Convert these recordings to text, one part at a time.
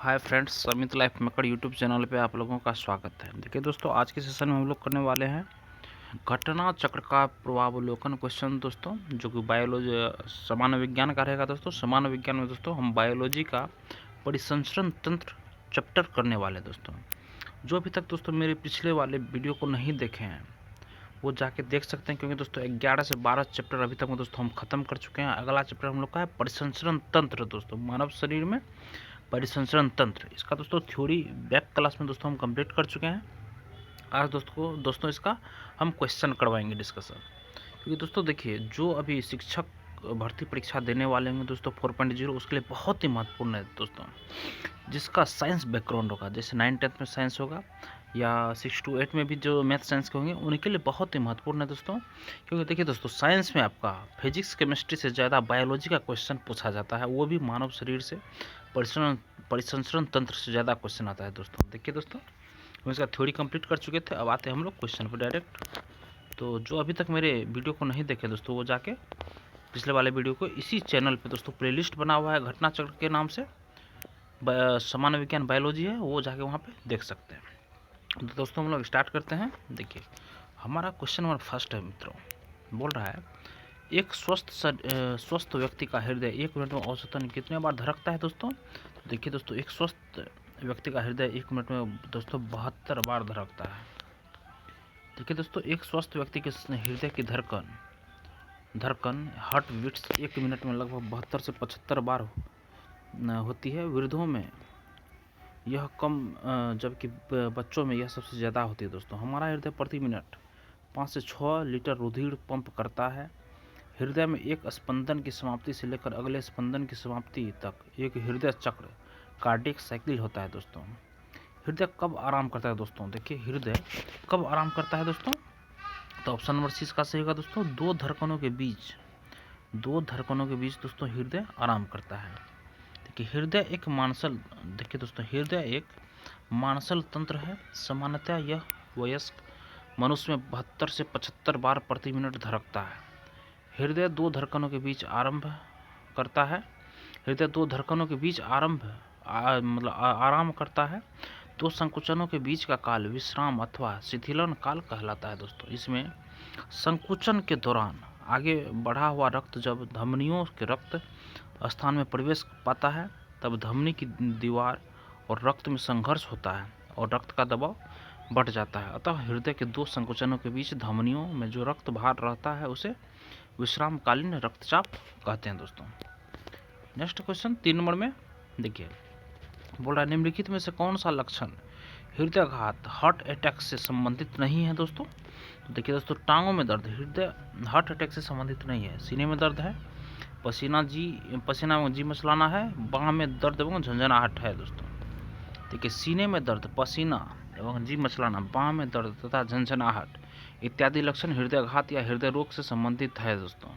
Hi friends, Amit life maker YouTube channel पे आप लोगों का स्वागत है। देखिए दोस्तों, आज के सेशन में हम लोग करने वाले हैं घटना चक्र का पूर्वावलोकन क्वेश्चन दोस्तों, जो कि बायोलॉजी सामान्य विज्ञान का रहेगा दोस्तों। सामान्य विज्ञान में दोस्तों हम बायोलॉजी का परिसंचरण तंत्र चैप्टर करने वाले दोस्तों। जो अभी तक दोस्तों मेरे पिछले वाले वीडियो को नहीं देखे हैं वो जाके देख सकते हैं, क्योंकि दोस्तों 11 से 12 चैप्टर अभी तक में दोस्तों हम खत्म कर चुके हैं। अगला चैप्टर हम लोग का है परिसंचरण तंत्र दोस्तों, मानव शरीर में परिसंचरण तंत्र। इसका दोस्तों थ्योरी बैक क्लास में दोस्तों हम कंप्लीट कर चुके हैं। आज दोस्तों इसका हम क्वेश्चन करवाएंगे डिस्कशन, क्योंकि दोस्तों देखिए, जो अभी शिक्षक भर्ती परीक्षा देने वाले होंगे दोस्तों 4.0, उसके लिए बहुत ही महत्वपूर्ण है दोस्तों। जिसका साइंस बैकग्राउंड होगा, जैसे 9-10 में साइंस होगा या 6 to 8 में भी जो मैथ साइंस के होंगे, उनके लिए बहुत ही महत्वपूर्ण है दोस्तों। क्योंकि देखिए दोस्तों, साइंस में आपका फिजिक्स केमिस्ट्री से ज़्यादा बायोलॉजी का क्वेश्चन पूछा जाता है, वो भी मानव शरीर से परिसंचरण तंत्र से ज़्यादा क्वेश्चन आता है दोस्तों। देखिए दोस्तों, हम इसका थ्योरी कंप्लीट कर चुके थे, अब आते हैं हम लोग क्वेश्चन पर डायरेक्ट। तो जो अभी तक मेरे वीडियो को नहीं देखे दोस्तों, वो जाके पिछले वाले वीडियो को इसी चैनल पे दोस्तों प्लेलिस्ट बना हुआ है घटना चक्र के नाम से, सामान्य विज्ञान बायोलॉजी है, वो जाके वहाँ पे देख सकते हैं। तो दोस्तों हम लोग स्टार्ट करते हैं। देखिए, हमारा क्वेश्चन नंबर फर्स्ट है मित्रों, बोल रहा है एक स्वस्थ व्यक्ति का हृदय 1 मिनट में औसतन कितने बार धड़कता है दोस्तों। तो देखिए दोस्तों, एक स्वस्थ व्यक्ति का हृदय 1 मिनट में दोस्तों 72 बार धड़कता है। देखिए दोस्तों, एक स्वस्थ व्यक्ति के हृदय की धड़कन हार्ट बीट्स 1 मिनट में लगभग 72 से 75 बार होती है। वृद्धों में यह कम, जबकि बच्चों में यह सबसे ज़्यादा होती है दोस्तों। हमारा हृदय प्रति मिनट 5 से 6 लीटर रुधिर पंप करता है। हृदय में एक स्पंदन की समाप्ति से लेकर अगले स्पंदन की समाप्ति तक एक हृदय चक्र कार्डियक साइकिल होता है दोस्तों। हृदय कब आराम करता है दोस्तों। देखिए, हृदय कब आराम करता है दोस्तों, तो ऑप्शन नंबर सी इसका सही होगा दोस्तों। दो धड़कनों के बीच दोस्तों हृदय आराम करता है। देखिए, हृदय एक मांसल तंत्र है। सामान्यतः यह वयस्क मनुष्य में 72 से 75 बार प्रति मिनट धड़कता है। हृदय दो धड़कनों के बीच आराम करता है। दो संकुचनों के बीच का काल विश्राम अथवा शिथिलन काल कहलाता है दोस्तों। इसमें संकुचन के दौरान आगे बढ़ा हुआ रक्त जब धमनियों के रक्त स्थान में प्रवेश पाता है, तब धमनी की दीवार और रक्त में संघर्ष होता है और रक्त का दबाव बढ़ जाता है। अतः हृदय के दो संकुचनों के बीच धमनियों में जो रक्त बाहर रहता है उसे विश्रामकालीन रक्तचाप कहते हैं दोस्तों। नेक्स्ट क्वेश्चन 3 नंबर में देखिए, बोल रहा है निम्नलिखित में से कौन सा लक्षण हृदयाघात हार्ट अटैक से संबंधित नहीं है दोस्तों। तो देखिए दोस्तों, टांगों में दर्द हृदय हार्ट अटैक से संबंधित नहीं है। सीने में दर्द है, पसीना में जी मचलाना है, बाह में दर्द एवं झंझनाहट है दोस्तों। देखिए, सीने में दर्द, पसीना एवं जी मचलाना, बाह में दर्द तथा झंझनाहट इत्यादि लक्षण हृदयाघात या हृदय रोग से संबंधित है दोस्तों।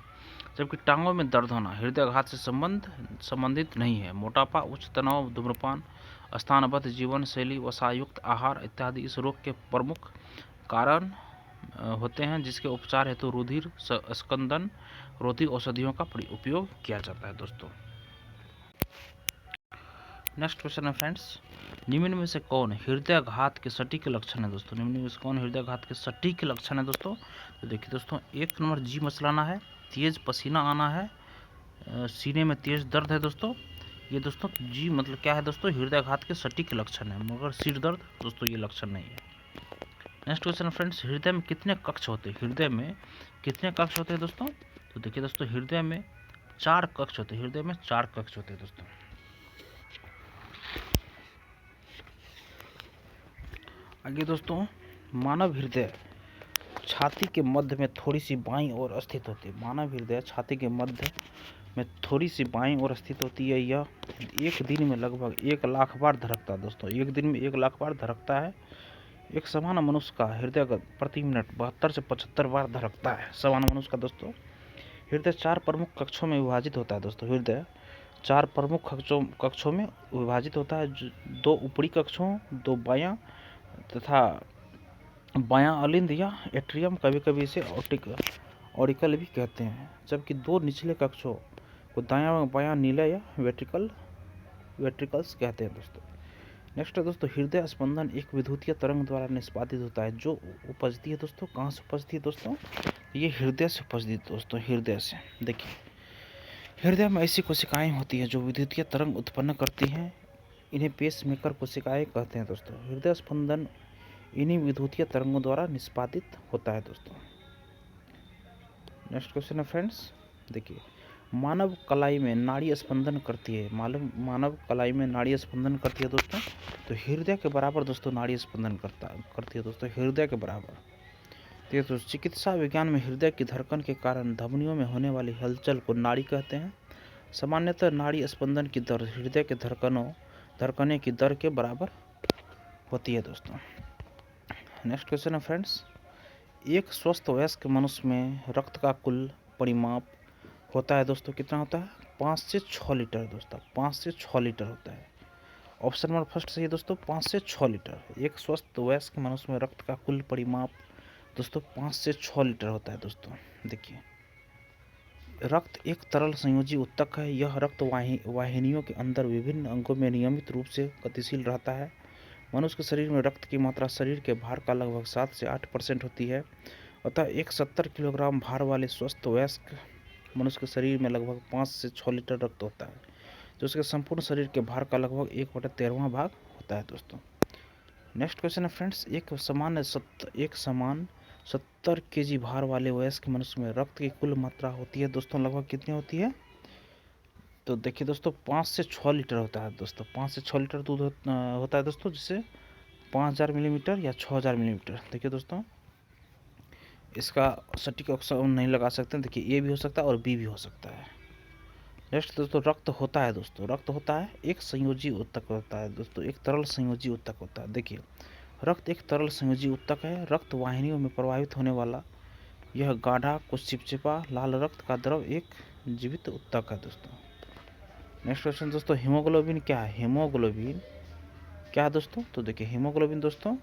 जबकि टांगों में दर्द होना हृदयाघात से संबंधित नहीं है। मोटापा, उच्च तनाव, धूम्रपान, स्थानबद्ध जीवन शैली, वसायुक्त आहार इत्यादि इस रोग के प्रमुख कारण होते हैं, जिसके उपचार हेतु रुधिर स्कंदन रोधी औषधियों का उपयोग किया जाता है दोस्तों। नेक्स्ट क्वेश्चन है फ्रेंड्स, निम्न में से कौन हृदयाघात के सटीक लक्षण है दोस्तों। निम्न में से कौन हृदयाघात के सटीक लक्षण है दोस्तों। तो देखिए दोस्तों, 1 नंबर जी मचलाना है, तेज पसीना आना है, सीने में तेज दर्द है दोस्तों। ये दोस्तों जी मतलब क्या है दोस्तों, हृदयाघात के सटीक लक्षण है, मगर सिर दर्द दोस्तों ये लक्षण नहीं है। नेक्स्ट क्वेश्चन फ्रेंड्स, हृदय में कितने कक्ष होते हैं। हृदय में कितने कक्ष होते हैं दोस्तों। तो देखिए दोस्तों, हृदय में 4 कक्ष होते हैं। दोस्तों आगे दोस्तों, मानव हृदय छाती के मध्य में थोड़ी सी बाईं ओर स्थित होती है। मानव हृदय छाती के मध्य में थोड़ी सी बाईं ओर स्थित होती है। यह एक दिन में लगभग 1 लाख बार धड़कता है दोस्तों। एक दिन में 1 लाख बार धड़कता है। एक सामान्य मनुष्य का हृदय प्रति मिनट 72 से 75 बार धड़कता है। सामान्य मनुष्य का दोस्तों हृदय 4 प्रमुख कक्षों में विभाजित होता है दोस्तों। हृदय 4 प्रमुख कक्षों में विभाजित होता है। 2 ऊपरी कक्षों, 2 बायां तथा बायां अलिंद या एट्रियम, कभी कभी इसे ऑरिकल भी कहते हैं। जबकि 2 निचले कक्षों को दायां एवं बायां नीला या वेट्रिकल्स कहते हैं दोस्तों। नेक्स्ट है दोस्तों, हृदय स्पंदन एक विद्युतीय तरंग द्वारा निष्पादित होता है, जो उपजती है दोस्तों, कहाँ से उपजती है दोस्तों, ये हृदय से उपजती है दोस्तों, हृदय से। देखिए, हृदय में ऐसी कोशिकाएं होती हैं जो विद्युतीय तरंग उत्पन्न करती हैं, इन्हें पेसमेकर कोशिकाएं कहते हैं दोस्तों। हृदय स्पंदन इन्हीं विद्युतीय तरंगों द्वारा निष्पादित होता है दोस्तों। नेक्स्ट क्वेश्चन है फ्रेंड्स, देखिए, मानव कलाई में नाड़ी स्पंदन करती है, मानव कलाई में नाड़ी स्पंदन करती है दोस्तों, तो हृदय के बराबर दोस्तों नाड़ी स्पंदन करती है दोस्तों, हृदय के बराबर। तो चिकित्सा विज्ञान में हृदय की धड़कन के कारण धमनियों में होने वाली हलचल को नाड़ी कहते हैं। सामान्यतः नाड़ी स्पंदन की दर हृदय के धड़कने की दर के बराबर होती है दोस्तों। नेक्स्ट क्वेश्चन है फ्रेंड्स, एक स्वस्थ वयस्क मनुष्य में रक्त का कुल परिमाप होता है दोस्तों, कितना होता है, 5 से 6 लीटर दोस्तों, 5 से 6 लीटर होता है। ऑप्शन नंबर फर्स्ट सही है दोस्तों, 5 से 6 लीटर। एक स्वस्थ वयस्क मनुष्य में रक्त का कुल परिमाप दोस्तों 5 से 6 लीटर होता है दोस्तों। देखिए, रक्त एक तरल संयोजी ऊतक है। यह रक्त वाहिनियों के अंदर विभिन्न अंगों में नियमित रूप से गतिशील रहता है। मनुष्य के शरीर में रक्त की मात्रा शरीर के भार का लगभग 7 से 8% होती है। अतः एक 70 किलोग्राम भार वाले स्वस्थ वयस्क मनुष्य के शरीर में लगभग 5 से 6 लीटर रक्त होता है, जो उसके संपूर्ण शरीर के भार का लगभग 1/13वां भाग होता है दोस्तों। नेक्स्ट क्वेश्चन है फ्रेंड्स, एक समान 70 केजी भार वाले वयस्क मनुष्य में रक्त की कुल मात्रा होती है दोस्तों, लगभग कितनी होती है, तो देखिए दोस्तों 5 से 6 लीटर होता है दोस्तों, 5 से 6 लीटर दूध होता है दोस्तों, जिससे 5000 मिलीमीटर या 6000 मिलीमीटर। देखिए दोस्तों, इसका सटीक ऑप्शन नहीं लगा सकते, देखिए ए भी हो सकता है और बी भी हो सकता है। नेक्स्ट दोस्तों, रक्त होता है दोस्तों, रक्त होता है एक संयोजी ऊतक होता है दोस्तों, एक तरल संयोजी ऊतक होता है। देखिए, रक्त एक तरल संयोजी ऊतक है। रक्त वाहिनियों में प्रवाहित होने वाला यह गाढ़ा कुछ चिपचिपा लाल रक्त का द्रव एक जीवित ऊतक है दोस्तों। नेक्स्ट क्वेश्चन दोस्तों, हीमोग्लोबिन क्या है, हीमोग्लोबिन क्या है दोस्तों, तो देखिए हीमोग्लोबिन दोस्तों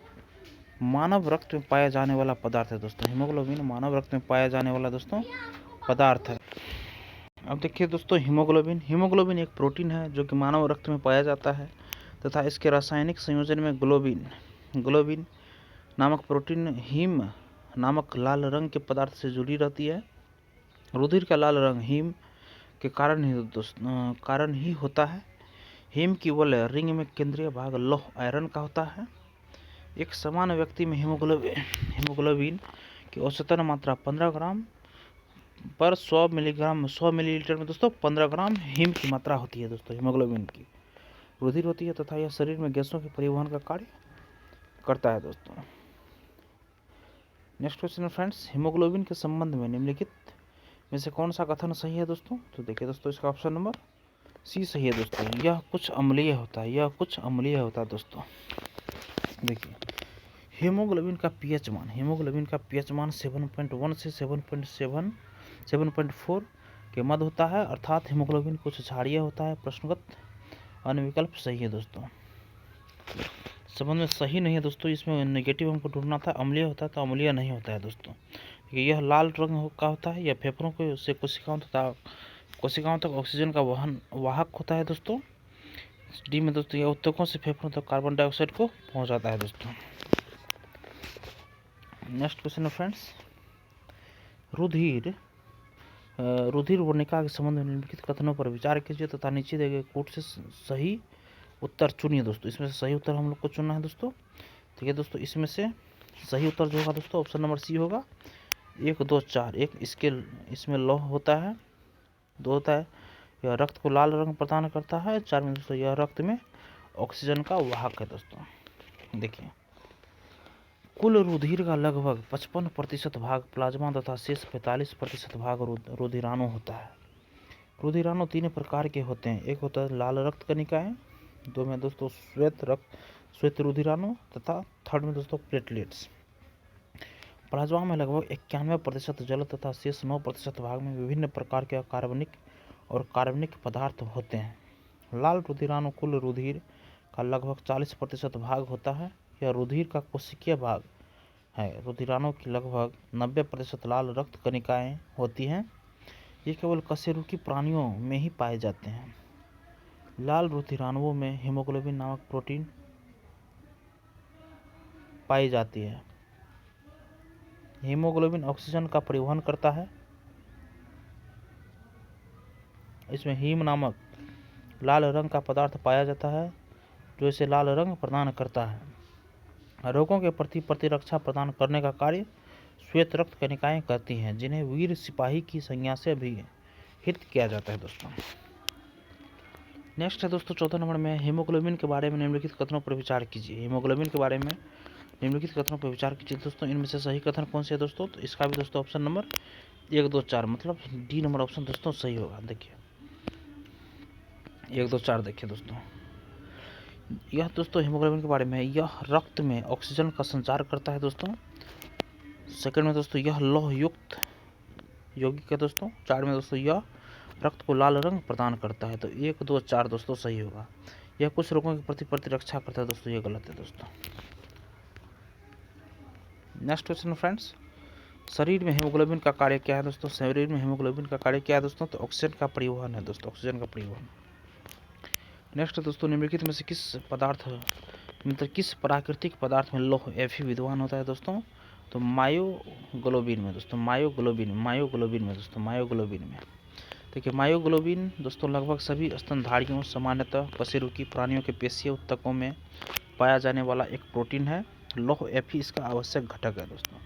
मानव रक्त में पाया जाने वाला पदार्थ है दोस्तों, हीमोग्लोबिन मानव रक्त में पाया जाने वाला दोस्तों पदार्थ है। अब देखिए दोस्तों, हीमोग्लोबिन एक प्रोटीन है जो कि मानव रक्त में पाया जाता है तथा इसके रासायनिक संयोजन में ग्लोबिन नामक प्रोटीन हीम नामक लाल रंग के पदार्थ से जुड़ी रहती है। रुधिर का लाल रंग हीम के कारण ही होता है। हीम की वल रिंग में केंद्रीय भाग लौह आयरन का होता है। एक समान व्यक्ति में हीमोग्लोबिन की औसतन मात्रा 15 ग्राम पर 100 मिलीलीटर में दोस्तों 15 ग्राम हीम की मात्रा होती है दोस्तों, हीमोग्लोबिन की। रुधिर होती है तथा यह शरीर में गैसों के परिवहन का कार्य करता है दोस्तों। नेक्स्ट क्वेश्चन फ्रेंड्स, हीमोग्लोबिन के संबंध में निम्नलिखित में से कौन सा कथन सही है दोस्तों, तो देखिए दोस्तों, इसका ऑप्शन नंबर सी सही है दोस्तों, यह कुछ अम्लीय होता है दोस्तों। देखिए, हीमोग्लोबिन का पीएच मान 7.1 से 7.4 के मध्य होता है, अर्थात हीमोग्लोबिन कुछ क्षारीय होता है। प्रश्नगत अन्य विकल्प सही है दोस्तों, संबंध में सही नहीं है दोस्तों, इसमें नेगेटिव हमको ढूंढना था, अम्लीय होता है तो अम्लीय नहीं होता है दोस्तों। यह लाल रंग का होता है, यह फेफड़ों को से कोशिकाओं तक ऑक्सीजन का वाहक होता है दोस्तों। डी में दोस्तों, यह ऊतकों से फेफड़ों तक कार्बन डाइऑक्साइड को पहुंचाता है दोस्तों। नेक्स्ट क्वेश्चन है फ्रेंड्स, रुधिर वर्णिका के संबंध में निम्नलिखित कथनों पर विचार कीजिए तथा नीचे दिए गए कोट से सही उत्तर चुनिए दोस्तों। इसमें से सही उत्तर हम लोग को चुनना है दोस्तों। ठीक है दोस्तों, इसमें से सही उत्तर जो होगा दोस्तों ऑप्शन नंबर सी होगा, 1, 2, 4। इसमें लौह होता है, 2 होता है यह रक्त को लाल रंग प्रदान करता है, 4 में दोस्तों यह रक्त में ऑक्सीजन का वाहक है दोस्तों। देखिए, कुल रुधिर का लगभग 55% भाग प्लाज्मा तथा शेष 45% भाग रुधिराणु होता है। रुधिराणु 3 प्रकार के होते हैं, एक होता है लाल रक्त कणिकाएं, 2 में दोस्तों श्वेत रुधिराणु तथा 3rd में दोस्तों प्लेटलेट्स। प्लाज्मा में लगभग 91% जल तथा शेष 9% भाग में विभिन्न प्रकार के कार्बनिक पदार्थ होते हैं। लाल रुधिराणु कुल रुधिर का लगभग 40% भाग होता है। यह रुधिर का कोशिकीय भाग है। रुधिराणु की लगभग 90% लाल रक्त कणिकाएं होती हैं। ये केवल कशेरुकी प्राणियों में ही पाए जाते हैं। लाल रुधिराणुओं में हीमोग्लोबिन नामक प्रोटीन पाई जाती है। हीमोग्लोबिन ऑक्सीजन का परिवहन करता है। इसमें हीम नामक लाल रंग का पदार्थ पाया जाता है जो इसे लाल रंग प्रदान करता है। रोगों के प्रति प्रतिरक्षा प्रदान करने का कार्य श्वेत रक्त कणिकाएं करती हैं, जिन्हें वीर सिपाही की संज्ञा से भी हित किया जाता है दोस्तों। नेक्स्ट है दोस्तों 14 नंबर में, हीमोग्लोबिन के बारे में निम्नलिखित कथनों पर विचार कीजिए। हीमोग्लोबिन के बारे में निम्नलिखित कथनों पर विचार कीजिए दोस्तों। इनमें से सही कथन कौन से है दोस्तों? तो इसका भी दोस्तों ऑप्शन नंबर 1, 2, 4 मतलब डी नंबर ऑप्शन दोस्तों सही होगा। देखिए 1, 2, 4 देखिए दोस्तों, यह दोस्तों हीमोग्लोबिन के बारे में है। यह रक्त में ऑक्सीजन का संचार करता है दोस्तों। सेकंड में दोस्तों यह लौह युक्त यौगिक है दोस्तों। 4 में दोस्तों यह रक्त को लाल रंग प्रदान करता है। तो 1, 2, 4 दोस्तों सही होगा। यह कुछ रोगों के प्रति प्रतिरक्षा करता है दोस्तों, ये गलत है दोस्तों। नेक्स्ट क्वेश्चन फ्रेंड्स, शरीर में हीमोग्लोबिन का कार्य क्या है दोस्तों? शरीर में हीमोग्लोबिन का कार्य क्या है दोस्तों? तो ऑक्सीजन का परिवहन है दोस्तों, ऑक्सीजन का परिवहन। नेक्स्ट दोस्तों, निम्नलिखित में से किस प्राकृतिक पदार्थ में लौह Fe विद्यमान होता है दोस्तों? तो मायोग्लोबिन में दोस्तों, मायोग्लोबिन में दोस्तों, मायोग्लोबिन में। देखिए मायोग्लोबिन दोस्तों लगभग सभी स्तनधारियों, सामान्यतः कशेरुकी प्राणियों के पेशीय ऊतकों में पाया जाने वाला एक प्रोटीन है। लौह Fe इसका आवश्यक घटक है दोस्तों।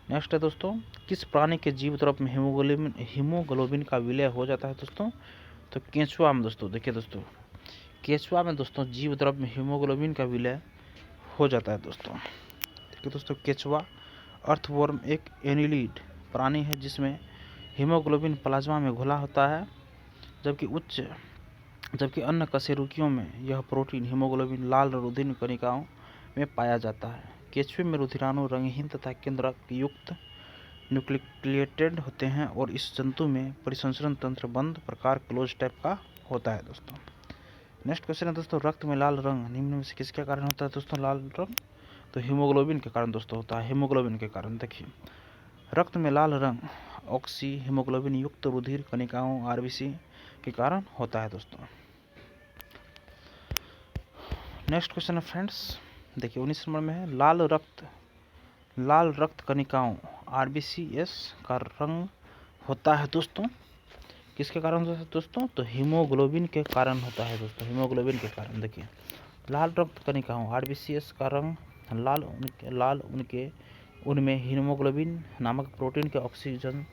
नेक्स्ट है दोस्तों, किस प्राणी के जीव द्रव में हीमोग्लोबिन का विलय हो जाता है दोस्तों? तो केंचुआ में दोस्तों। देखिए दोस्तों, केंचुआ में दोस्तों जीव द्रव में हीमोग्लोबिन का विलय हो जाता है दोस्तों। देखिए दोस्तों, केंचुआ अर्थवर्म एक एनिलिड प्राणी है जिसमें हीमोग्लोबिन प्लाज्मा में घुला होता है, जबकि अन्य कशेरुकियों में यह प्रोटीन हीमोग्लोबिन लाल रुधिर कणिकाओं में पाया जाता है। केंचुए में रुधिराणु रंगहीन तथा केंद्रक युक्त न्यूक्लिएटेड होते हैं और इस जंतु में परिसंचरण तंत्र बंद प्रकार क्लोज टाइप का होता है दोस्तों। नेक्स्ट क्वेश्चन है दोस्तों, रक्त में लाल रंग निम्न में से किसके कारण होता है दोस्तों? लाल रंग तो हीमोग्लोबिन के कारण दोस्तों होता है, हीमोग्लोबिन के कारण। देखिए रक्त में लाल रंग ऑक्सी हीमोग्लोबिन युक्त रुधिर कणिकाओं आरबीसी के कारण होता है दोस्तों। नेक्स्ट क्वेश्चन है फ्रेंड्स, देखिए 19 नंबर में है, लाल रक्त कणिकाओं आरबीसीएस का रंग होता है दोस्तों किसके कारण होता है दोस्तों? तो हीमोग्लोबिन के कारण होता है दोस्तों, हीमोग्लोबिन के कारण। देखिए लाल रक्त कणिकाओं आरबीसीएस का रंग उनमें हीमोग्लोबिन नामक प्रोटीन के ऑक्सीजन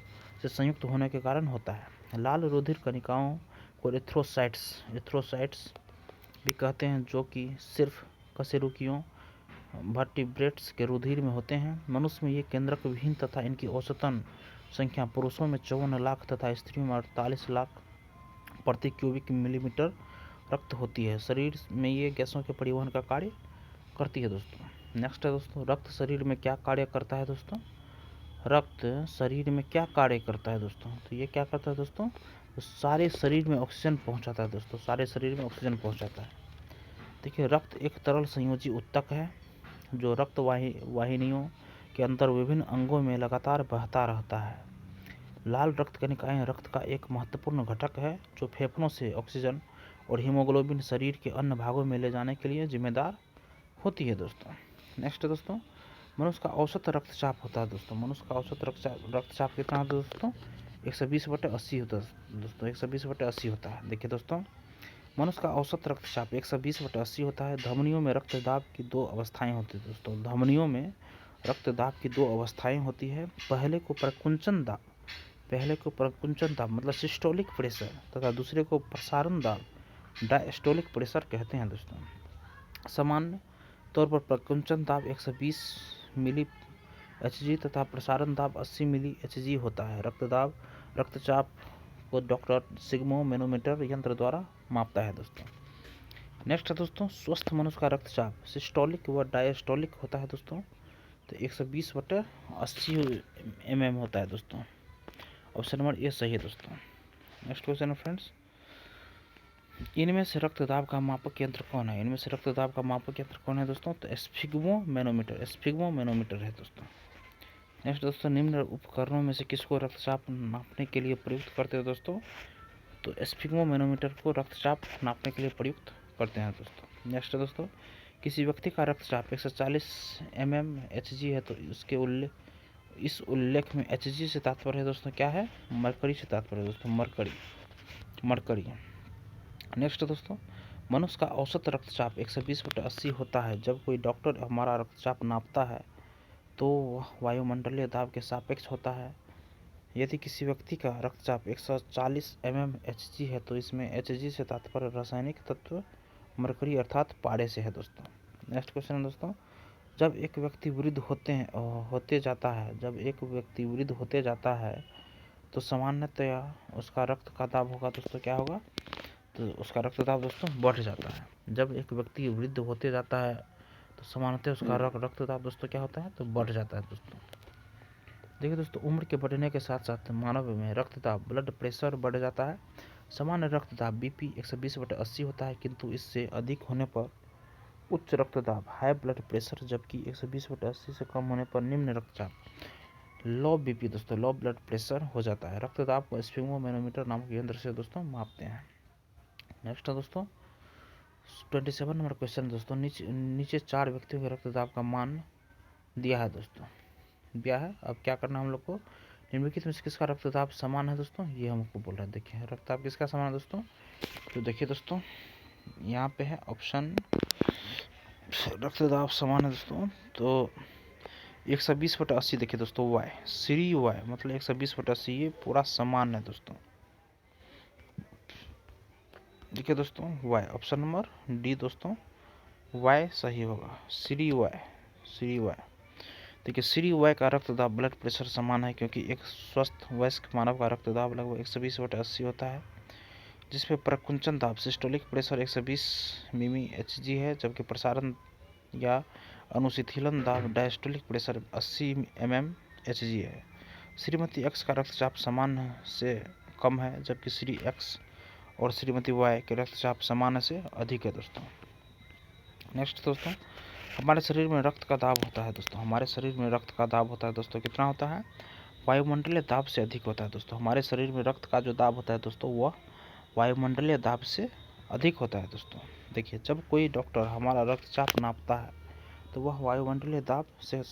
से संयुक्त होने के कारण होता है। लाल रुधिर कणिकाओं को एथ्रोसाइट्स भी कहते हैं, जो कि सिर्फ कशेरुकियों वर्टिब्रेट्स के रुधिर में होते हैं। मनुष्य में ये केंद्रक विहीन तथा इनकी औसतन संख्या पुरुषों में 54 लाख तथा स्त्रियों में 48 लाख प्रति क्यूबिक मिलीमीटर रक्त होती है। शरीर में ये गैसों के परिवहन का कार्य करती है दोस्तों। नेक्स्ट है दोस्तों, रक्त शरीर में क्या कार्य करता है दोस्तों? रक्त शरीर में क्या कार्य करता है दोस्तों? तो ये क्या करता है दोस्तों? तो सारे शरीर में ऑक्सीजन पहुंचाता है दोस्तों, सारे शरीर में ऑक्सीजन पहुंचाता है। देखिए रक्त एक तरल संयोजी ऊतक है जो रक्त वाहिनियों के अंदर विभिन्न अंगों में लगातार बहता रहता है। लाल रक्त कणिकाएं रक्त का एक महत्वपूर्ण घटक है जो फेफड़ों से ऑक्सीजन और हीमोग्लोबिन शरीर के अन्य भागों में ले जाने के लिए जिम्मेदार होती है दोस्तों। नेक्स्ट दोस्तों, मनुष्य का औसत रक्तचाप होता है दोस्तों। मनुष्य का औसत रक्तचाप कितना होता है दोस्तों? 120/80 होता है दोस्तों, 120/80 होता है। देखिए दोस्तों, मनुष्य का औसत रक्तचाप 120/80 होता है। धमनियों में रक्तदाब की 2 अवस्थाएं होती है दोस्तों। धमनियों में रक्तदाब की 2 अवस्थाएं होती है। पहले को प्रकुंचन दाब मतलब सिस्टोलिक प्रेशर तथा दूसरे को प्रसारण दाब डायस्टोलिक प्रेशर कहते हैं दोस्तों। सामान्य तौर पर प्रकुंचन दाब 120 मिली एचजी तथा प्रसारण दाब 80 मिली एचजी होता है। रक्तचाप को डॉक्टर सिग्मो मैनोमीटर यंत्र द्वारा मापता है दोस्तों। नेक्स्ट है दोस्तों, स्वस्थ मनुष्य का रक्तचाप सिस्टोलिक व डायस्टोलिक होता है दोस्तों। तो 120/80 mm होता है दोस्तों। ऑप्शन नंबर ए सही है दोस्तों। नेक्स्ट क्वेश्चन है फ्रेंड्स, इनमें से रक्तदाब का मापक यंत्र कौन है? इनमें से रक्तदाब का मापक यंत्र कौन है दोस्तों? तो स्फिग्मो मैनोमीटर है दोस्तों। नेक्स्ट दोस्तों, निम्न उपकरणों में से किसको रक्तचाप नापने के लिए प्रयुक्त करते हैं दोस्तों? तो स्फिग्मो मैनोमीटर को रक्तचाप नापने के लिए प्रयुक्त करते हैं दोस्तों। नेक्स्ट दोस्तों, किसी व्यक्ति का रक्तचाप 140 mmHg है तो इस उल्लेख में Hg से तात्पर्य है दोस्तों क्या है, मरकरी से तात्पर्य है दोस्तों, मरकरी। नेक्स्ट दोस्तों, मनुष्य का औसत रक्तचाप 120/80 होता है। जब कोई डॉक्टर हमारा रक्तचाप नापता है तो वह वायुमंडलीय दाब के सापेक्ष होता है। यदि किसी व्यक्ति का रक्तचाप 140 mmHg है तो इसमें Hg से तात्पर्य रासायनिक तत्व मरकरी अर्थात पारे से है दोस्तों। नेक्स्ट क्वेश्चन है दोस्तों, जब एक व्यक्ति वृद्ध होते जाता है तो सामान्यतया उसका रक्त का दाब होगा दोस्तों, क्या होगा, तो उसका रक्तदाब दोस्तों बढ़ जाता है। जब एक व्यक्ति वृद्ध होते जाता है तो सामान्यतः उसका रक्तदाब दोस्तों क्या होता है, तो बढ़ जाता है दोस्तों। देखिए दोस्तों, उम्र के बढ़ने के साथ साथ मानव में रक्तदाब ब्लड प्रेशर बढ़ जाता है। सामान्य रक्तदाब बीपी 120/80 होता है, किंतु इससे अधिक होने पर उच्च रक्तदाब हाई ब्लड प्रेशर, जबकि 120/80 से कम होने पर निम्न रक्तचाप लो बीपी दोस्तों, लो ब्लड प्रेशर हो जाता है। रक्तदाब को स्फिग्मोमेनोमीटर नामक यंत्र से दोस्तों मापते हैं। नेक्स्ट है दोस्तों 27 नंबर क्वेश्चन दोस्तों, नीचे 4 व्यक्तियों के रक्तदाब का मान दिया है दोस्तों, दिया है। अब क्या करना है हम लोग को, निम्नलिखित में से किसका रक्तदाब समान है दोस्तों, ये हमको बोल रहा है। देखिए रक्तदाब किसका समान है दोस्तों, तो देखिए दोस्तों यहाँ पे है ऑप्शन, रक्तदाब समान है दोस्तों तो 120/80। देखिए दोस्तों वाई श्री वाई मतलब 120/80, ये पूरा समान है दोस्तों। देखिए दोस्तों वाई, ऑप्शन नंबर डी दोस्तों, वाई सही होगा, श्री वाई। देखिए श्री वाई का रक्तदाब ब्लड प्रेशर समान है, क्योंकि एक स्वस्थ वयस्क मानव का रक्तदाब लगभग 120/80 होता है, जिसमें प्रकुंचन दाब सिस्टोलिक प्रेशर 120 mmHg है, जबकि प्रसारण या अनुशिथिलन दाब डायस्टोलिक प्रेशर 80 mmHg है। श्रीमती एक्स का रक्तचाप सामान्य से कम है, जबकि श्री एक्स और श्रीमती वाई के रक्तचाप सामान्य से अधिक है दोस्तों। नेक्स्ट दोस्तों, हमारे शरीर में रक्त का दाब होता है दोस्तों, हमारे शरीर में रक्त का दाब होता है दोस्तों, कितना होता है, वायुमंडलीय दाब से अधिक होता है दोस्तों। हमारे शरीर में रक्त का जो दाब होता है दोस्तों वह वायुमंडलीय दाब से अधिक होता है दोस्तों। देखिए जब कोई डॉक्टर हमारा रक्तचाप नापता है तो वह वायुमंडलीय दाब से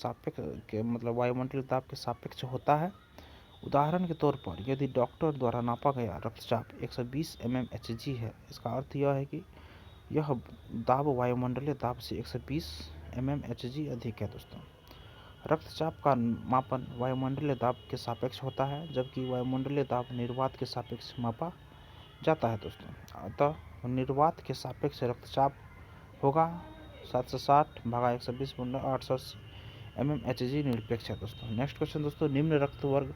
वायुमंडलीय दाब के सापेक्ष होता है। उदाहरण के तौर पर यदि डॉक्टर द्वारा नापा गया रक्तचाप 120 mmHg है, इसका अर्थ यह है कि यह दाब वायुमंडलीय दाब से 120 mmHg अधिक है दोस्तों। रक्तचाप का मापन वायुमंडलीय दाब के सापेक्ष होता है, जबकि वायुमंडलीय दाब निर्वात के सापेक्ष मापा जाता है दोस्तों। अतः निर्वात के सापेक्ष रक्तचाप होगा 760/120/880 mmHg निरपेक्ष है दोस्तों। नेक्स्ट क्वेश्चन दोस्तों, निम्न रक्त वर्ग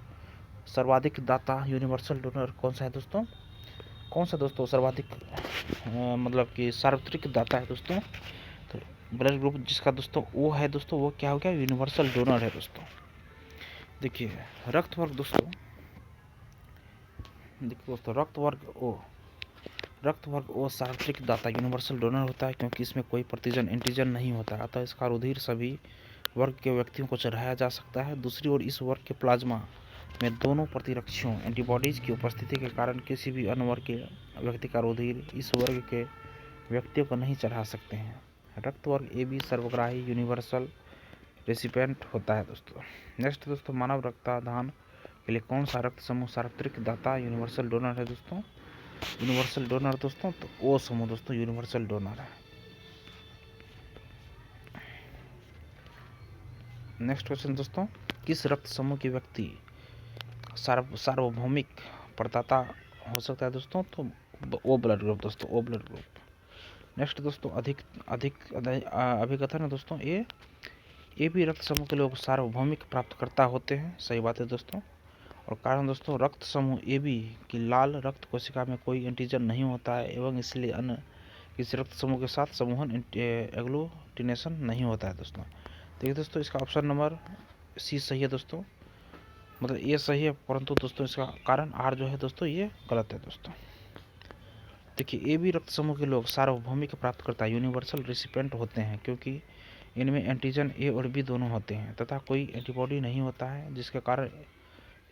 सर्वाधिक दाता यूनिवर्सल डोनर कौन सा है दोस्तों, कौन सा दोस्तों सर्वाधिक कि सार्वत्रिक दाता है दोस्तों, तो ब्लड ग्रुप जिसका दोस्तों वो है दोस्तों, वो क्या हो गया, यूनिवर्सल डोनर है दोस्तों। देखिए रक्त वर्ग दोस्तों, देखिए दोस्तों रक्त वर्ग ओ सार्वत्रिक दाता यूनिवर्सल डोनर होता है, क्योंकि इसमें कोई प्रतिजन एंटीजन नहीं होता, अतः इसका रुधिर सभी वर्ग के व्यक्तियों को चढ़ाया जा सकता है। दूसरी ओर इस वर्ग के प्लाज्मा में दोनों प्रतिरक्षियों एंटीबॉडीज की उपस्थिति के कारण किसी भी अन्य वर्ग के व्यक्ति का रुधिर इस वर्ग के व्यक्तियों को नहीं चढ़ा सकते हैं। रक्त वर्ग ए बी सर्वग्राही यूनिवर्सल रेसिपिएंट होता है दोस्तों। नेक्स्ट दोस्तों, मानव रक्तदान के लिए कौन सा रक्त समूह सार्वत्रिक दाता यूनिवर्सल डोनर है दोस्तों, यूनिवर्सल डोनर दोस्तों, तो ओ समूह दोस्तों यूनिवर्सल डोनर है। नेक्स्ट क्वेश्चन दोस्तों, किस रक्त समूह के व्यक्ति सार्वभौमिक प्रदाता हो सकता है दोस्तों, तो ओ ब्लड ग्रुप दोस्तों, ओ ब्लड ग्रुप। नेक्स्ट दोस्तों, अभिकथन है दोस्तों, ए भी रक्त समूह के लोग सार्वभौमिक प्राप्तकर्ता होते हैं, सही बात है दोस्तों। और कारण दोस्तों, रक्त समूह ए बी की लाल रक्त कोशिका में कोई एंटीजन नहीं होता है एवं इसलिए अन्य किसी रक्त समूह के साथ समूहन एग्लूटिनेशन नहीं होता है दोस्तों। देखिए दोस्तों इसका ऑप्शन नंबर सी सही है दोस्तों, ये सही है, परंतु दोस्तों इसका कारण आर जो है दोस्तों ये गलत है दोस्तों। देखिए ए बी रक्त समूह के लोग सार्वभौमिक प्राप्तकर्ता यूनिवर्सल रेसिपिएंट होते हैं, क्योंकि इनमें एंटीजन ए और बी दोनों होते हैं तथा कोई एंटीबॉडी नहीं होता है, जिसके कारण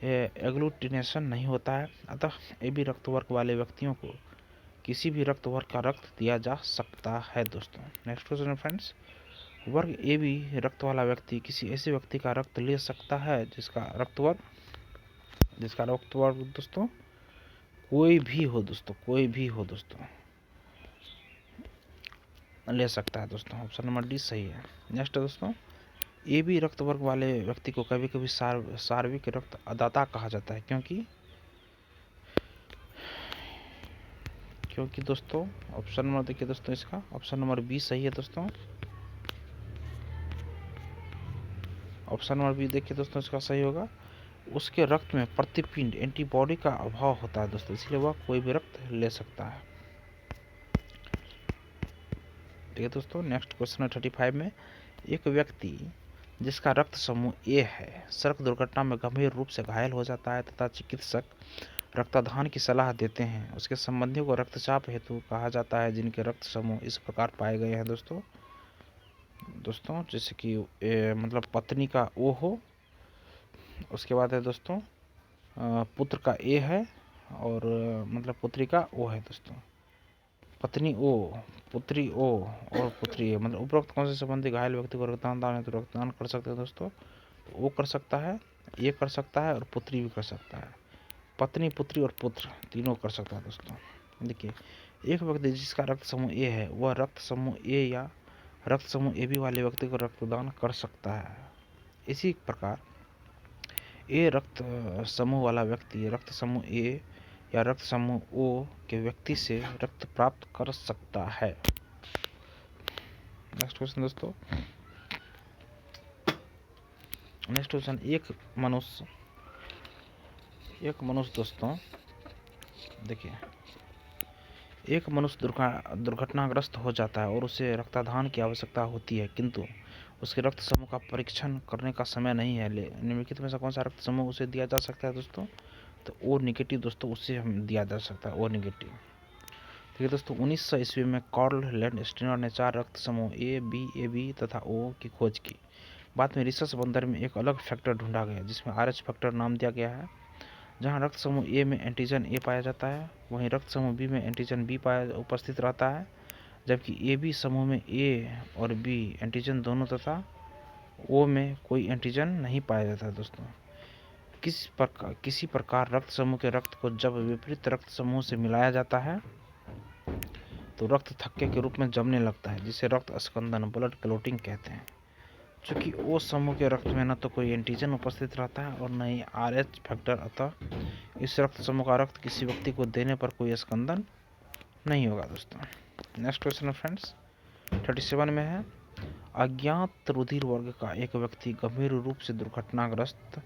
एग्लूटिनेशन नहीं होता है। अतः ए बी रक्त वर्ग वाले व्यक्तियों को किसी भी रक्त वर्ग का रक्त दिया जा सकता है दोस्तों। नेक्स्ट क्वेश्चन है फ्रेंड्स, वर्ग ए बी रक्त वाला व्यक्ति किसी ऐसे व्यक्ति का रक्त ले सकता है जिसका रक्त वर्ग दोस्तों कोई भी हो दोस्तों ले सकता है दोस्तों। ऑप्शन नंबर डी सही है। नेक्स्ट दोस्तों, ए बी रक्त वर्ग वाले व्यक्ति को कभी कभी सार्विक रक्त अदाता कहा जाता है क्योंकि दोस्तों ऑप्शन नंबर देखिए दोस्तों, इसका ऑप्शन नंबर बी सही है दोस्तों। ऑप्शन नंबर बी देखिए दोस्तों, इसका सही होगा। उसके रक्त में प्रतिपिंड एंटीबॉडी का अभाव होता है दोस्तों, इसलिए वह कोई भी रक्त ले सकता है। ठीक है दोस्तों, नेक्स्ट क्वेश्चन है 35 में, एक व्यक्ति जिसका रक्त समूह ए है सड़क दुर्घटना में गंभीर रूप से घायल हो जाता है तथा चिकित्सक रक्तदान की सलाह देते हैं, उसके संबंधियों को रक्तचाप हेतु कहा जाता है जिनके रक्त समूह इस प्रकार पाए गए हैं दोस्तों। जैसे कि मतलब पत्नी का ओ हो, उसके बाद है दोस्तों पुत्र का ए है, और मतलब पुत्री का ओ है दोस्तों। पत्नी ओ, पुत्री ओ और पुत्री ए, मतलब उपरोक्त कौन से संबंधी घायल व्यक्ति को रक्तदान कर सकते हैं दोस्तों? तो ओ कर सकता है, ए कर सकता है और पुत्री भी कर सकता है। पत्नी, पुत्री और पुत्र तीनों कर सकता है दोस्तों। देखिए, एक व्यक्ति जिसका रक्त समूह ए है वह रक्त समूह ए या रक्त समूह ए बी वाले व्यक्ति को रक्तदान कर सकता है। इसी प्रकार ए रक्त समूह वाला व्यक्ति रक्त समूह ए या रक्त समूह ओ के व्यक्ति से रक्त प्राप्त कर सकता है। नेक्स्ट क्वेश्चन दोस्तों, एक मनुष्य दोस्तों, देखिए, एक मनुष्य दुर्घटनाग्रस्त हो जाता है और उसे रक्तदान की आवश्यकता होती है, किंतु उसके रक्त समूह का परीक्षण करने का समय नहीं है। निम्नलिखित में से कौन सा रक्त समूह उसे दिया जा सकता है दोस्तों? तो ओ नेगेटिव दोस्तों, उससे हम दिया जा सकता है, ओ नेगेटिव। ठीक है दोस्तों, 1900 ईस्वी में कार्ल लैंडस्टीनर ने 4 रक्त समूह ए बी तथा ओ की खोज की। बाद में रिसर्च बंदर में एक अलग फैक्टर ढूंढा गया जिसमें RH फैक्टर नाम दिया गया है। जहां रक्त समूह ए में एंटीजन ए पाया जाता है, वहीं रक्त समूह बी में एंटीजन बी उपस्थित रहता है, जबकि ए बी समूह में ए और बी एंटीजन दोनों तथा ओ में कोई एंटीजन नहीं पाया जाता है दोस्तों। किसी प्रकार रक्त समूह के रक्त को जब विपरीत रक्त समूह से मिलाया जाता है तो रक्त थक्के के रूप में जमने लगता है, जिसे रक्त अस्कंदन ब्लड क्लोटिंग कहते हैं। चूंकि ओ समूह के रक्त में न तो कोई एंटीजन उपस्थित रहता है और न ही RH फैक्टर, अतः इस रक्त समूह का रक्त किसी व्यक्ति को देने पर कोई स्कंदन नहीं होगा दोस्तों। नेक्स्ट क्वेश्चन है फ्रेंड्स 37 में है, अज्ञात रुधिर वर्ग का एक व्यक्ति गंभीर रूप से दुर्घटनाग्रस्त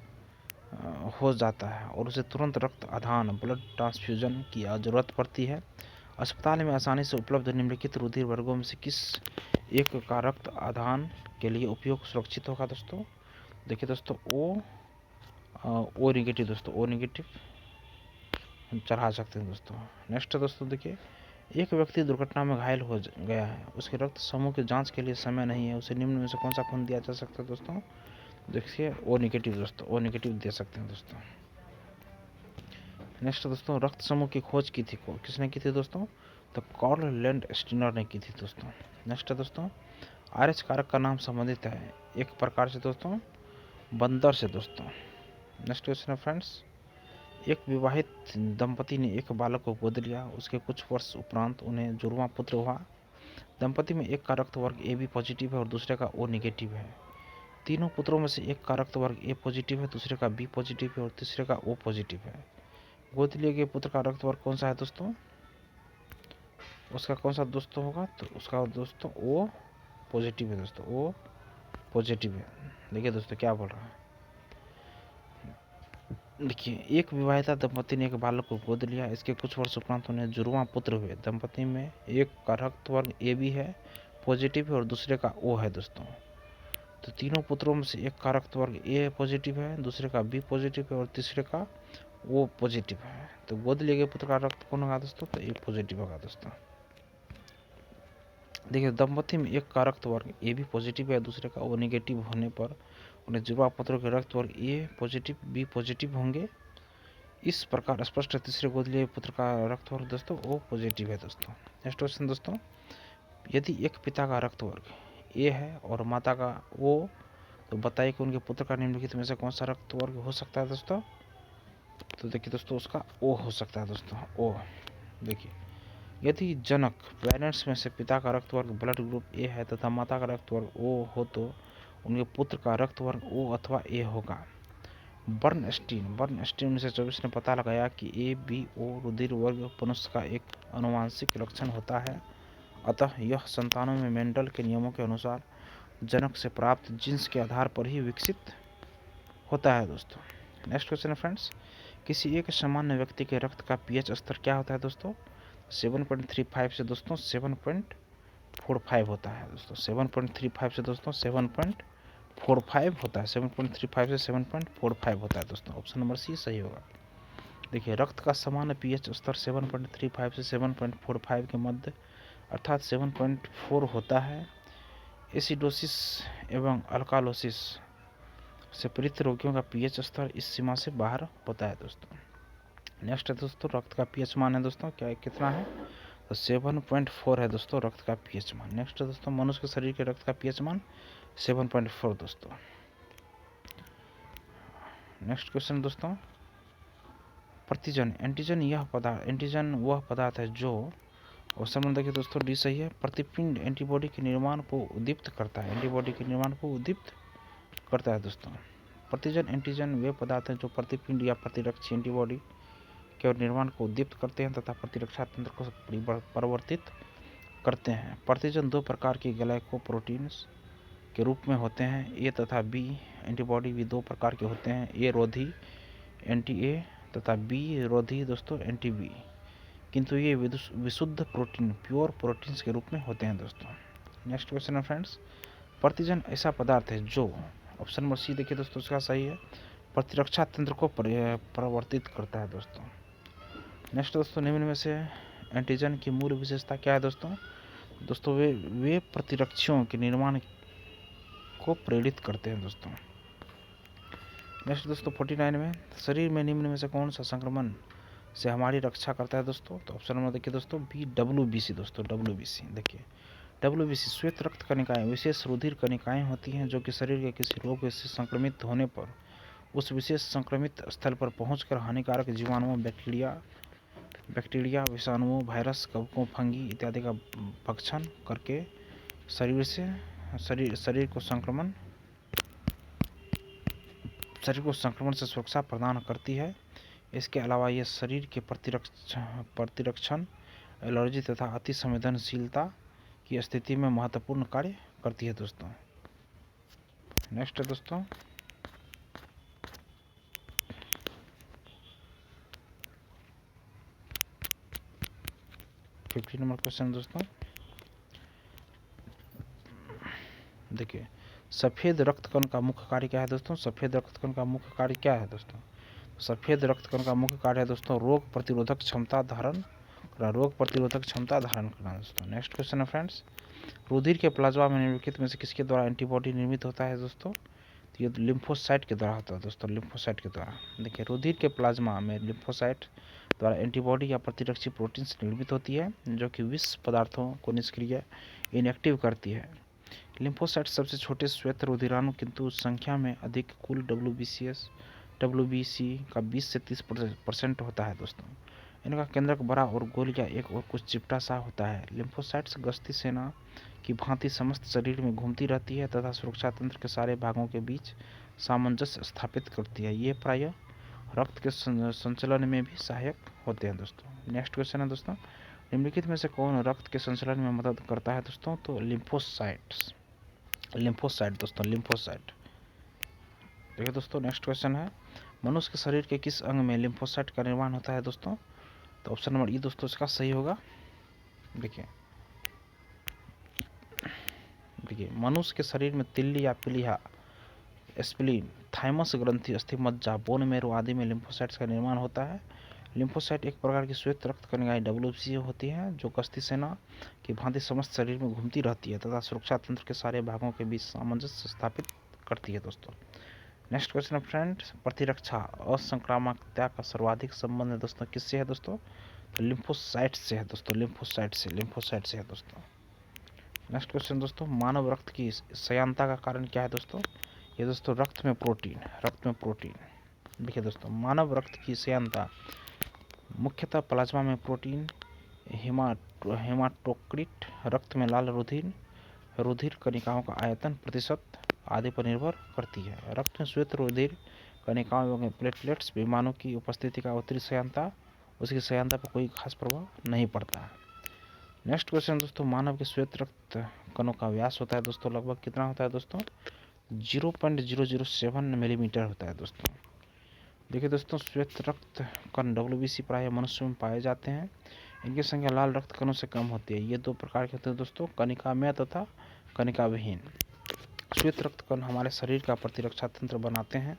हो जाता है और उसे तुरंत रक्त आदान ब्लड ट्रांसफ्यूजन की जरूरत पड़ती है। अस्पताल में आसानी से उपलब्ध निम्नलिखित रुधिर वर्गों में से किस एक का रक्त आदान के लिए उपयोग सुरक्षित होगा दोस्तों? देखिए दोस्तों, ओ नेगेटिव दोस्तों, ओ नेगेटिव हम चढ़ा सकते हैं दोस्तों। नेक्स्ट दोस्तों, देखिए, एक व्यक्ति दुर्घटना में घायल हो गया है, उसके रक्त समूह की जांच के लिए समय नहीं है, उसे निम्न में से कौन सा खून दिया जा सकता है दोस्तों? देखिए, ओ नेगेटिव दोस्तों, ओ नेगेटिव दे सकते हैं दोस्तों। नेक्स्ट दोस्तों, रक्त समूह की खोज की थी किसने की थी दोस्तों? तो कार्ल लैंडस्टीनर ने की थी दोस्तों। नेक्स्ट दोस्तों, RH कारक का नाम संबंधित है एक प्रकार से दोस्तों बंदर से दोस्तों। नेक्स्ट क्वेश्चन है फ्रेंड्स, एक विवाहित दंपति ने एक बालक को गोद लिया, उसके कुछ वर्ष उपरांत उन्हें जुड़वां पुत्र हुआ। दंपति में एक का रक्त वर्ग AB पॉजिटिव है और दूसरे का O नेगेटिव है। तीनों पुत्रों में से एक का रक्त वर्ग A पॉजिटिव है, दूसरे का B पॉजिटिव है और तीसरे का O पॉजिटिव है। गोद लिए गए पुत्र का रक्त वर्ग कौन सा है दोस्तों? उसका कौन सा दोस्तों होगा? तो उसका दोस्तों O पॉजिटिव है दोस्तों, O पॉजिटिव है। देखिए दोस्तों क्या बोल रहा है, देखिए, एक विवाहिता दंपति ने एक बालक को गोद लिया, इसके कुछ वर्ष उपरांत उन्हें जुड़वां पुत्र हुए। दंपति में एक का रक्त वर्ग AB है पॉजिटिव है और दूसरे का O है दोस्तों। तो तीनों पुत्रों में से एक का रक्त वर्ग A पॉजिटिव है, दूसरे का B पॉजिटिव है और तीसरे का O पॉजिटिव है। तो गोद लिए गए पुत्र का रक्त कौन होगा दोस्तों? तो A पॉजिटिव होगा दोस्तों। देखिए, दंपति में एक का रक्त वर्ग AB पॉजिटिव है, दूसरे का O नेगेटिव होने पर उन्हें जुड़वा पुत्रों के रक्त वर्ग A पॉजिटिव B पॉजिटिव होंगे। इस प्रकार स्पष्ट तीसरे गोद लिए पुत्र का रक्त वर्ग दोस्तों ओ पॉजिटिव है दोस्तों। नेक्स्ट क्वेश्चन दोस्तों, यदि एक पिता का रक्त वर्ग ए है और माता का ओ, तो बताइए कि उनके पुत्र का निम्नलिखित में से कौन सा रक्त वर्ग हो सकता है दोस्तों। तो देखिए दोस्तों, उसका ओ हो सकता है दोस्तों, ओ। देखिए, यदि जनक पेरेंट्स में से पिता का रक्त वर्ग ब्लड ग्रुप ए है तथा माता का रक्त वर्ग ओ हो, तो उनके पुत्र का रक्त वर्ग ओ अथवा ए होगा। बर्नस्टीन 1924 ने पता लगाया कि ए बी ओ रुधिर वर्ग मनुष्य का एक आनुवंशिक लक्षण होता है, अतः यह संतानों में मेंडल के नियमों के अनुसार जनक से प्राप्त जीन्स के आधार पर ही विकसित होता है दोस्तों। नेक्स्ट क्वेश्चन है फ्रेंड्स, किसी एक सामान्य व्यक्ति के रक्त का पीएच स्तर क्या होता है दोस्तों। 7.35 से दोस्तों 7.45 होता है दोस्तों। 7.35 से दोस्तों 7.45 होता है। 7.35 से 7.45 होता है दोस्तों। ऑप्शन नंबर सी सही होगा। देखिए, रक्त का सामान्य पीएच स्तर 7.35 से 7.45 के मध्य अर्थात 7.4 होता है। एसिडोसिस एवं अल्कालोसिस से पीड़ित रोगियों का पीएच स्तर इस सीमा से बाहर होता है दोस्तों। नेक्स्ट है दोस्तों, रक्त का पीएच मान है दोस्तों, क्या कितना है, तो 7.4 है दोस्तों रक्त का पीएच मान। नेक्स्ट है दोस्तों, मनुष्य के शरीर के रक्त का पीएच मान 7.4 दोस्तों। नेक्स्ट क्वेश्चन दोस्तों, प्रतिजन एंटीजन वह पदार्थ है जो, ऑप्शन में देखिए दोस्तों डी सही है, प्रतिपिंड एंटीबॉडी के निर्माण को उद्दीप्त करता है। एंटीबॉडी के निर्माण को उद्दीप्त करता है दोस्तों। प्रतिजन एंटीजन वे पदार्थ हैं जो प्रतिपिंड या प्रतिरक्षी एंटीबॉडी के निर्माण को उद्दीप्त करते हैं तथा प्रतिरक्षा तंत्र को परिवर्तित करते हैं। प्रतिजन दो प्रकार की ग्लाइकोप्रोटीन्स के रूप में होते हैं, ए तथा बी। एंटीबॉडी भी दो प्रकार के होते हैं, ए रोधी एंटी ए तथा बी रोधी दोस्तों एंटी बी, किंतु ये विशुद्ध प्रोटीन प्योर प्रोटीन्स के रूप में होते हैं दोस्तों। नेक्स्ट क्वेश्चन है फ्रेंड्स, प्रतिजन ऐसा पदार्थ है जो, ऑप्शन नंबर सी देखिए दोस्तों इसका सही है, प्रतिरक्षा तंत्र को परिवर्तित करता है दोस्तों। नेक्स्ट दोस्तों, निम्न में से एंटीजन की मूल विशेषता क्या है दोस्तों। दोस्तों वे प्रतिरक्षियों के निर्माण को प्रेरित करते हैं दोस्तों। नेक्स्ट दोस्तों 49 में, शरीर में निम्न में से कौन सा संक्रमण से हमारी रक्षा करता है दोस्तों। तो ऑप्शन नंबर देखिए दोस्तों बी WBC दोस्तों, WBC। देखिए, WBC श्वेत रक्त कणिकाएं विशेष रुधिर कणिकाएं होती हैं जो कि शरीर के किसी रोग से संक्रमित होने पर उस विशेष संक्रमित स्थल पर पहुंचकर हानिकारक जीवाणुओं, बैक्टीरिया, विषाणुओं, वायरस, कवकों, फंगी इत्यादि का भक्षण करके शरीर को संक्रमण से सुरक्षा प्रदान करती है। इसके अलावा यह शरीर के प्रतिरक्षण, एलर्जी तथा अति संवेदनशीलता की स्थिति में महत्वपूर्ण कार्य करती है दोस्तों। नेक्स्ट है दोस्तों, फिफ्टी नंबर क्वेश्चन दोस्तों। देखिए, सफ़ेद रक्त कण का मुख्य कार्य क्या है दोस्तों। सफ़ेद रक्त कण का मुख्य कार्य क्या है दोस्तों। सफ़ेद रक्त कण का मुख्य कार्य है दोस्तों रोग प्रतिरोधक क्षमता धारण करना दोस्तों। नेक्स्ट क्वेश्चन है फ्रेंड्स, रुधिर के प्लाज्मा में निम्नलिखित में से किसके द्वारा एंटीबॉडी निर्मित होता है दोस्तों। तो ये लिम्फोसाइट के द्वारा होता है दोस्तों, लिम्फोसाइट के द्वारा। देखिए, रुधिर के प्लाज्मा में लिम्फोसाइट द्वारा एंटीबॉडी या प्रतिरक्षी प्रोटीन्स निर्मित होती है जो कि विष पदार्थों को निष्क्रिय इनएक्टिव करती है। लिम्फोसाइट सबसे छोटे श्वेत रुधिराणु किंतु संख्या में अधिक कुल WBC का 20 से 30% होता है दोस्तों। इनका केंद्रक बड़ा और गोल या एक और कुछ चिपटा सा होता है। लिम्फोसाइट्स गश्ती सेना की भांति समस्त शरीर में घूमती रहती है तथा सुरक्षा तंत्र के सारे भागों के बीच सामंजस्य स्थापित करती है। ये प्रायः रक्त के संचलन में भी सहायक होते हैं दोस्तों। नेक्स्ट क्वेश्चन है दोस्तों, निम्नलिखित में से कौन रक्त के संचलन में मदद करता है दोस्तों। तो लिम्फोसाइट दोस्तों, लिम्फोसाइट। देखिए दोस्तों, नेक्स्ट क्वेश्चन है, मनुष्य के शरीर के किस अंग में लिम्फोसाइट का निर्माण होता है दोस्तों। तो ऑप्शन नंबर ई दोस्तों इसका सही होगा। देखिए, मनुष्य के शरीर में तिल्ली या प्लीहा, स्प्लीन, थाइमस ग्रंथि, अस्थिमज्जा, बोन मैरो आदि में लिम्फोसाइट्स का निर्माण होता है। लिम्फोसाइट एक प्रकार की श्वेत रक्त कणिकाएं WBC होती हैं जो गश्ती सेना की भांति समस्त शरीर में घूमती रहती है तथा सुरक्षा तंत्र के सारे भागों के बीच सामंजस्य स्थापित करती है दोस्तों। नेक्स्ट क्वेश्चन है फ्रेंड्स, प्रतिरक्षा असंक्रामकता का सर्वाधिक संबंध है दोस्तों किससे है दोस्तों? तो लिम्फोसाइट से है दोस्तों, लिम्फोसाइट से है दोस्तों। नेक्स्ट क्वेश्चन दोस्तों, मानव रक्त की सयानता का कारण क्या है दोस्तों? ये दोस्तों रक्त में प्रोटीन। देखिए दोस्तों, मानव रक्त की सयानता मुख्यतः प्लाज्मा में प्रोटीन, हेमाटोक्रिट, रक्त में लाल रुधिर कणिकाओं का आयतन प्रतिशत आदि पर निर्भर करती है। रक्त में श्वेत रुधिर कणिकाओं एवं प्लेटलेट्स विमानों की उपस्थिति का उत्तरी सयानता, उसकी सयानता पर कोई खास प्रभाव नहीं पड़ता है। नेक्स्ट क्वेश्चन दोस्तों, मानव के श्वेत रक्त कणों का व्यास होता है दोस्तों लगभग कितना होता है दोस्तों? 0.007 मिलीमीटर होता है दोस्तों। देखिए दोस्तों, श्वेत रक्त कण WBC प्रायः मनुष्य में पाए जाते हैं। इनकी संख्या लाल रक्त कणों से कम होती है। ये दो प्रकार के होते हैं दोस्तों, कणिकामय तथा कणिका विहीन। श्वेत रक्त कण हमारे शरीर का प्रतिरक्षा तंत्र बनाते हैं।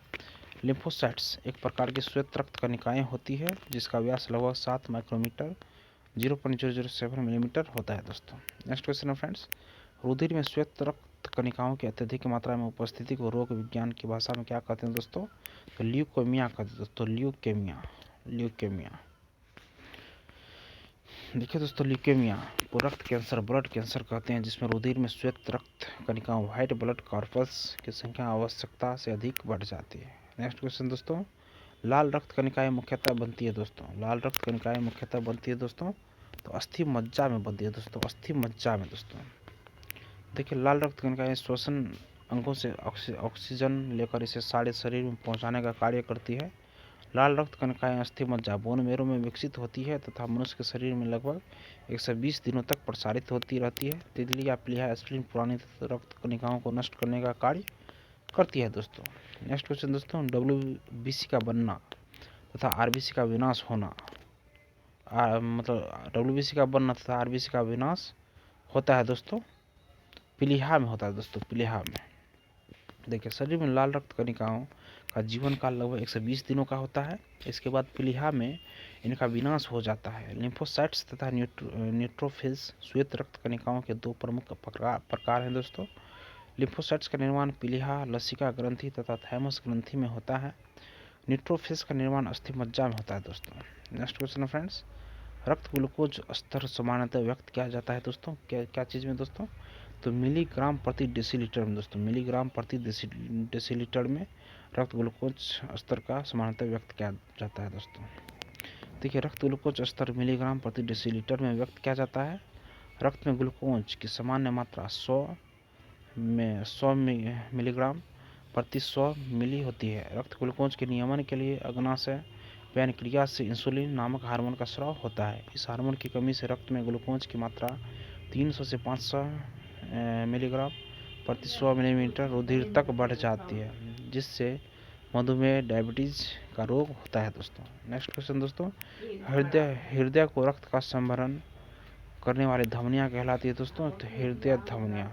लिम्फोसाइट्स एक प्रकार की श्वेत रक्त कणिकाएं होती है जिसका व्यास लगभग 7 माइक्रोमीटर 0.007 मिलीमीटर होता है दोस्तों। नेक्स्ट क्वेश्चन है फ्रेंड्स, रुधिर में श्वेत रक्त कणिकाओं की अत्यधिक मात्रा में उपस्थिति को रोग विज्ञान की भाषा में क्या कहते हैं दोस्तों? तो ल्यूकेमिया कहते हैं दोस्तों, ल्यूकेमिया। देखिए दोस्तों, ल्यूकेमिया को रक्त कैंसर, ब्लड कैंसर कहते हैं, जिसमें रुधिर में श्वेत रक्त कणिकाओं व्हाइट ब्लड कॉर्पस की संख्या आवश्यकता से अधिक बढ़ जाती है। नेक्स्ट क्वेश्चन दोस्तों, लाल रक्त कणिकाएं मुख्यतः बनती है दोस्तों तो अस्थि मज्जा में बनती है दोस्तों। देखिए, लाल रक्त कणिकाएं श्वसन अंगों से ऑक्सीजन लेकर इसे सारे शरीर में पहुंचाने का कार्य करती है। लाल रक्त कणिकाएं अस्थि मज्जा बोन मेरो में विकसित होती है तथा मनुष्य के शरीर में लगभग 120 दिनों तक प्रसारित होती रहती है। तितली या प्लीहा एस्पिरिन पुरानी रक्त कणिकाओं को नष्ट करने का कार्य करती है दोस्तों। नेक्स्ट क्वेश्चन दोस्तों, WBC का बनना तथा RBC का विनाश होना, मतलब WBC का बनना तथा RBC का विनाश होता है दोस्तों प्लीहा में होता है दोस्तों, प्लीहा में। देखिए, शरीर में लाल रक्त कणिकाओं का जीवन काल लगभग 120 दिनों का होता है। इसके बाद प्लीहा में इनका विनाश हो जाता है। लिम्फोसाइट्स तथा न्यूट्रोफिल्स श्वेत रक्त कणिकाओं के दो प्रमुख प्रकार हैं दोस्तों। लिम्फोसाइट्स का निर्माण प्लीहा, लसिका ग्रंथि तथा थाइमस ग्रंथि में होता है। न्यूट्रोफिल्स का निर्माण अस्थि मज्जा में होता है दोस्तों। नेक्स्ट क्वेश्चन है फ्रेंड्स, रक्त ग्लूकोज स्तर सामान्यतः व्यक्त किया जाता है दोस्तों क्या चीज़ में दोस्तों? तो मिलीग्राम प्रति डेसीलीटर में दोस्तों, मिलीग्राम प्रति डेसीलीटर में रक्त ग्लूकोज स्तर का सामान्यतः व्यक्त किया जाता है दोस्तों। देखिए, रक्त ग्लूकोज स्तर मिलीग्राम प्रति डेसीलीटर में व्यक्त किया जाता है। रक्त में ग्लूकोज की सामान्य मात्रा 100 मिलीग्राम प्रति 100 मिली होती है। रक्त ग्लूकोज के नियमन के लिए अग्नाशय पैनक्रियाज से इंसुलिन नामक हार्मोन का स्राव होता है। इस हार्मोन की कमी से रक्त में ग्लूकोज की मात्रा 300 से 500 मिलीग्राम प्रति 100 मिलीमीटर रुधिर तक बढ़ जाती है, जिससे मधुमेह, डायबिटीज का रोग होता है दोस्तों। नेक्स्ट क्वेश्चन दोस्तों, हृदय को रक्त का संभरण करने वाली धमनियां कहलाती है दोस्तों। तो हृदय धमनियां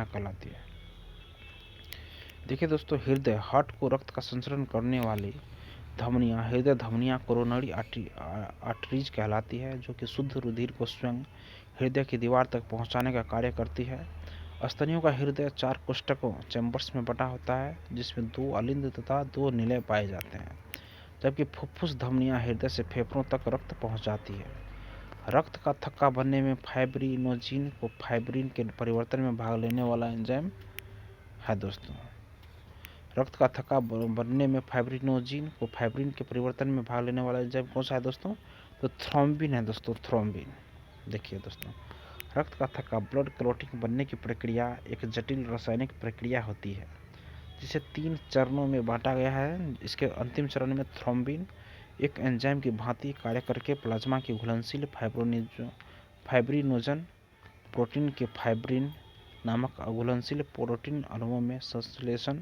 कहलाती है। देखिए दोस्तों, हार्ट को रक्त का संचरण करने वाली धमनियां हृदय धमनियां कोरोनरी आर्टरीज कहलाती है, जो कि शुद्ध रुधिर को स्वयं हृदय की दीवार तक पहुंचाने का कार्य करती है। स्तनियों का हृदय 4 कोष्ठकों चैम्बर्स में बटा होता है, जिसमें 2 अलिंद तथा 2 निलय पाए जाते हैं, जबकि फुफ्फुस धमनियां हृदय से फेफड़ों तक रक्त पहुंचाती है। रक्त का थक्का बनने में फाइब्रिनोजिन को फाइब्रिन के परिवर्तन में भाग लेने वाला एंजाइम है दोस्तों। रक्त का थक्का बनने में फाइब्रिनोजिन को फाइब्रिन के परिवर्तन में भाग लेने वाला एंजाइम कौन सा है दोस्तों? तो थ्रोम्बिन है दोस्तों, थ्रोम्बिन। देखिए दोस्तों, रक्त का थक्का ब्लड क्लॉटिंग बनने की प्रक्रिया एक जटिल रासायनिक प्रक्रिया होती है, जिसे 3 चरणों में बांटा गया है। इसके अंतिम चरण में थ्रोम्बिन एक एंजाइम की भांति कार्य करके प्लाज्मा की घुलनशील फाइब्रिनोजन प्रोटीन के फाइब्रिन नामक अघुलनशील प्रोटीन अणुओं में संश्लेषण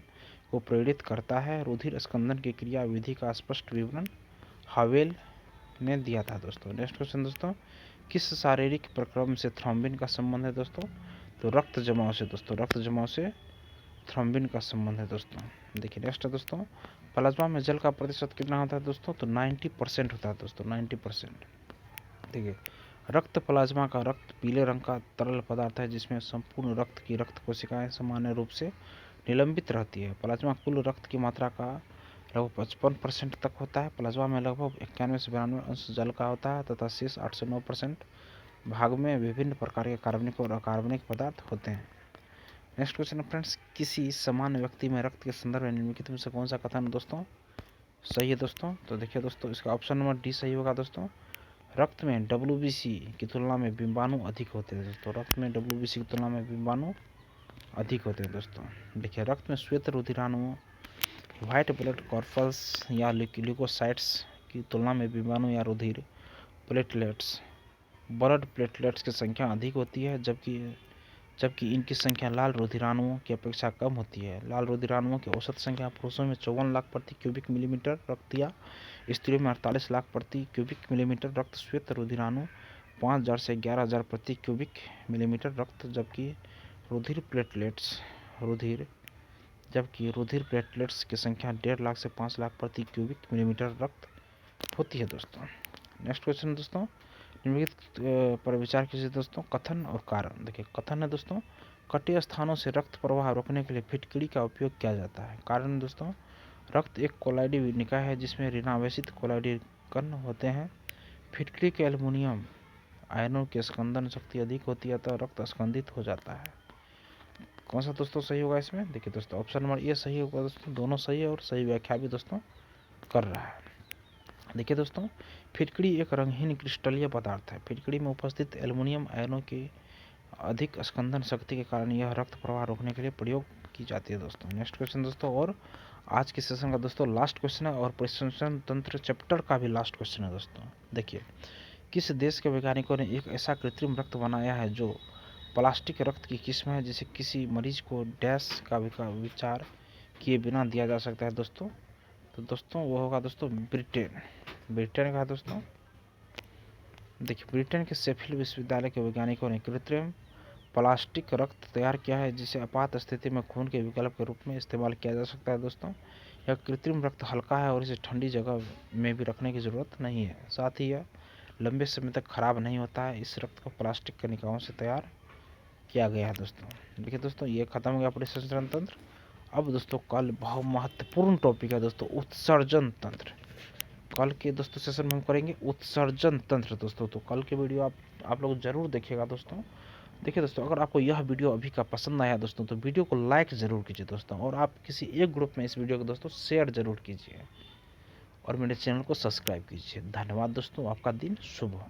को प्रेरित करता है। रुधिर स्कंदन की क्रिया विधि का स्पष्ट विवरण हावेल ने दिया था दोस्तों। नेक्स्ट क्वेश्चन दोस्तों, किस शारीरिक प्रक्रम से थ्रोम्बिन का संबंध है दोस्तों? तो रक्त जमाव से थ्रोम्बिन का संबंध है दोस्तों। देखिए नेक्स्ट है दोस्तों, प्लाज्मा में जल का प्रतिशत कितना होता है दोस्तों? तो 90% होता है दोस्तों, 90%। देखिए, रक्त प्लाज्मा का रक्त पीले रंग का तरल पदार्थ है जिसमें संपूर्ण रक्त की रक्त कोशिकाएं सामान्य रूप से निलंबित रहती है। प्लाज्मा कुल रक्त की मात्रा का लगभग 55% तक होता है। प्लाज्मा में लगभग 91 से 92 अंश जल का होता है तथा शेष 8 से 9% भाग में विभिन्न प्रकार के कार्बनिक और अकार्बनिक पदार्थ होते हैं। नेक्स्ट क्वेश्चन फ्रेंड्स, किसी सामान्य व्यक्ति में रक्त के संदर्भ में निम्नलिखित में से कौन सा कथन दोस्तों सही है दोस्तों? तो देखिए दोस्तों, इसका ऑप्शन नंबर डी सही होगा दोस्तों। रक्त में WBC की तुलना में बिंबाणु अधिक होते हैं दोस्तों। रक्त में WBC की तुलना में बिंबाणु अधिक होते हैं दोस्तों। देखिए, रक्त में श्वेत रुधिराणुओं व्हाइट ब्लड कॉर्पल्स या ल्यूकोसाइट्स की तुलना में बिंबाणु या रुधिर प्लेटलेट्स ब्लड प्लेटलेट्स की संख्या अधिक होती है, जबकि इनकी संख्या लाल रुधिराणुओं की अपेक्षा कम होती है। लाल रुधिराणुओं की औसत संख्या पुरुषों में 54 लाख प्रति क्यूबिक मिलीमीटर रक्त या स्त्रियों में 48 लाख प्रति क्यूबिक मिलीमीटर रक्त। श्वेत रुधिराणु 5000 से 11000 प्रति क्यूबिक मिलीमीटर रक्त, जबकि रुधिर प्लेटलेट्स की संख्या 1.5 लाख से 5 लाख प्रति क्यूबिक मिलीमीटर रक्त होती है दोस्तों। नेक्स्ट क्वेश्चन दोस्तों, निम्नलिखित पर विचार कीजिए दोस्तों। कथन और कारण। देखिए, कथन है दोस्तों, कटे स्थानों से रक्त प्रवाह रोकने के लिए फिटकड़ी का उपयोग किया जाता है। कारण दोस्तों, रक्त एक कोलाइडी निकाय है जिसमें ऋणावेशित कोलाइडी कण होते हैं। फिटकड़ी के एल्युमिनियम आयनों की स्कंदन शक्ति अधिक होती है तो रक्त स्कंदित हो जाता है। कौन सा दोस्तों सही होगा इसमें? देखिए दोस्तों, ऑप्शन नंबर ए सही होगा दोस्तों। दोनों सही है और सही व्याख्या भी दोस्तों कर रहा है। देखिए दोस्तों, फिटकड़ी एक रंगहीन क्रिस्टलीय पदार्थ है। फिटकड़ी में उपस्थित एल्युमिनियम आयनों की अधिक स्कंदन शक्ति के कारण यह रक्त प्रवाह रोकने के लिए प्रयोग की जाती है दोस्तों। नेक्स्ट क्वेश्चन दोस्तों, और आज के सेशन का दोस्तों लास्ट क्वेश्चन है और परिसंचरण तंत्र चैप्टर का भी लास्ट क्वेश्चन है दोस्तों। देखिए, किस देश के वैज्ञानिकों ने एक ऐसा कृत्रिम रक्त बनाया है जो प्लास्टिक रक्त की किस्म है जिसे किसी मरीज को डैश का विचार किए बिना दिया जा सकता है दोस्तों? तो दोस्तों वो होगा दोस्तों ब्रिटेन का दोस्तों। देखिए, ब्रिटेन के शेफील्ड विश्वविद्यालय के वैज्ञानिकों ने कृत्रिम प्लास्टिक रक्त तैयार किया है जिसे आपात स्थिति में खून के विकल्प के रूप में इस्तेमाल किया जा सकता है दोस्तों। यह कृत्रिम रक्त हल्का है और इसे ठंडी जगह में भी रखने की ज़रूरत नहीं है। साथ ही यह लंबे समय तक खराब नहीं होता है। इस रक्त को प्लास्टिक कणिकाओं से तैयार किया गया है दोस्तों। देखिए दोस्तों, ये खत्म हो गया परिसंचरण तंत्र। अब दोस्तों कल बहुत महत्वपूर्ण टॉपिक है दोस्तों, उत्सर्जन तंत्र। कल के दोस्तों सेशन में हम करेंगे उत्सर्जन तंत्र दोस्तों। तो कल के वीडियो आप लोग जरूर देखिएगा दोस्तों। देखिए दोस्तों, अगर आपको यह वीडियो अभी का पसंद आया दोस्तों तो वीडियो को लाइक ज़रूर कीजिए दोस्तों, और आप किसी एक ग्रुप में इस वीडियो को दोस्तों शेयर ज़रूर कीजिए और मेरे चैनल को सब्सक्राइब कीजिए। धन्यवाद दोस्तों, आपका दिन शुभ हो।